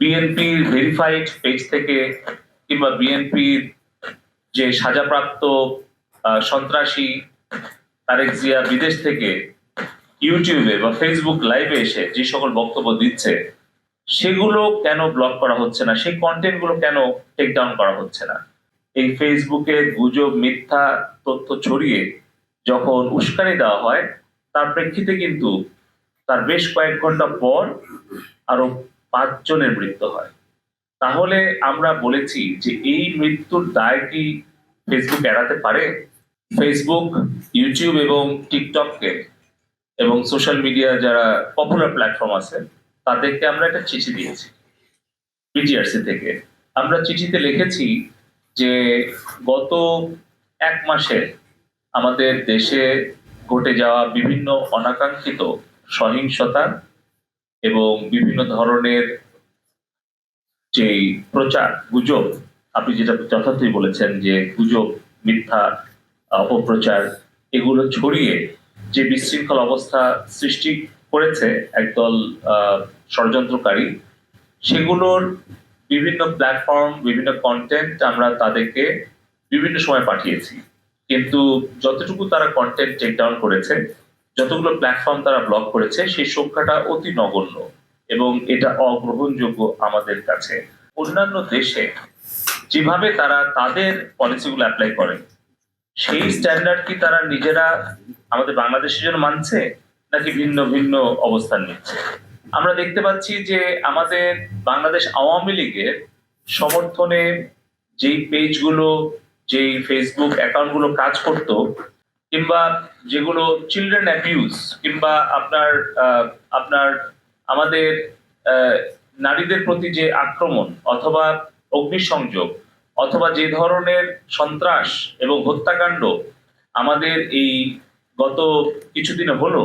বিএনপির verified page থেকে কিংবা বিএনপির যে সাজাপ্রাপ্ত সন্ত্রাসী তারেক জিয়া বিদেশ থেকে ইউটিউবে বা ফেসবুক লাইভে এসে যে সকল বক্তব্য দিচ্ছে সেগুলো কেন ব্লক করা হচ্ছে না, সেই কন্টেন্ট গুলো কেন টেক ডাউন করা হচ্ছে না? এই ফেসবুকে গুজব মিথ্যা তথ্য ছড়িয়ে যখন উস্কানি দেওয়া হয় তার প্রেক্ষিতে কিন্তু তার বেশ কয়েক ঘন্টা পর আরো 5 জনের মৃত্যু হয়। তাহলে আমরা বলেছি যে এই মৃত্যুর দায় কি ফেসবুক এড়াতে পারে? ফেসবুক, ইউটিউব এবং টিকটককে এবং সোশ্যাল মিডিয়া যারা পপুলার প্ল্যাটফর্ম আছে তাদেরকে আমরা একটা চিঠি দিয়েছি বিটিআরসি থেকে। আমরা চিঠিতে লিখেছি যে গত 1 মাসে আমাদের দেশে ঘটে যাওয়া বিভিন্ন অনাকাঙ্ক্ষিত সহিংসতা এবং বিভিন্ন ধরনের যেই প্রচার গুজব, আপনি যেটা যথার্থই বলেছেন যে গুজব মিথ্যা অপপ্রচার এগুলো ছড়িয়ে যে বিশৃঙ্খল অবস্থা সৃষ্টি করেছে একদল ষড়যন্ত্রকারী, সেগুলোর বিভিন্ন প্ল্যাটফর্ম বিভিন্ন কন্টেন্ট আমরা তাদেরকে বিভিন্ন সময় পাঠিয়েছি, কিন্তু যতটুকু তারা কন্টেন্ট টেক ডাউন করেছে, যতগুলো প্ল্যাটফর্ম তারা ব্লক করেছে সেই সংখ্যাটা অতি নগণ্য এবং এটা অগ্রহণযোগ্য আমাদের কাছে। অন্যান্য দেশে যেভাবে তারা তাদের পলিসিগুলো অ্যাপ্লাই করে সেই স্ট্যান্ডার্ড কি তারা নিজেরা আমাদের বাংলাদেশের জন্য মানছে নাকি ভিন্ন ভিন্ন অবস্থান নিচ্ছে? আমরা দেখতে পাচ্ছি যে আমাদের বাংলাদেশ আওয়ামী লীগের সমর্থনে যেই পেজগুলো যেই ফেসবুক অ্যাকাউন্টগুলো কাজ করত কিংবা যেগুলো চিলড্রেন অ্যাবিউজ কিংবা আপনার আপনার আমাদের নারীদের প্রতি যে আক্রমণ অথবা অগ্নিসংযোগ অথবা যে ধরনের সন্ত্রাস এবং হত্যাকাণ্ড আমাদের এই গত কিছুদিনে হলো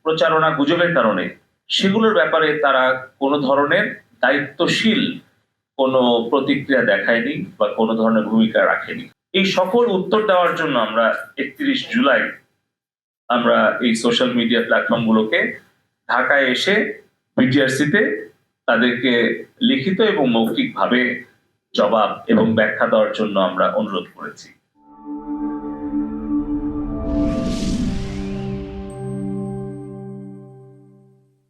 প্রচারণা গুজবের কারণে, সেগুলোর ব্যাপারে তারা কোনো ধরনের দায়িত্বশীল কোনো প্রতিক্রিয়া দেখায়নি বা কোনো ধরনের ভূমিকা রাখেনি। এই সকল উত্তর দেওয়ার জন্য আমরা 31 জুলাই আমরা এই সোশ্যাল মিডিয়া প্ল্যাটফর্ম গুলোকে ঢাকায় এসে বিটিআরসিতে তাদেরকে লিখিত এবং মৌখিকভাবে জবাব এবং ব্যাখ্যা দেওয়ার জন্য আমরা অনুরোধ করেছি।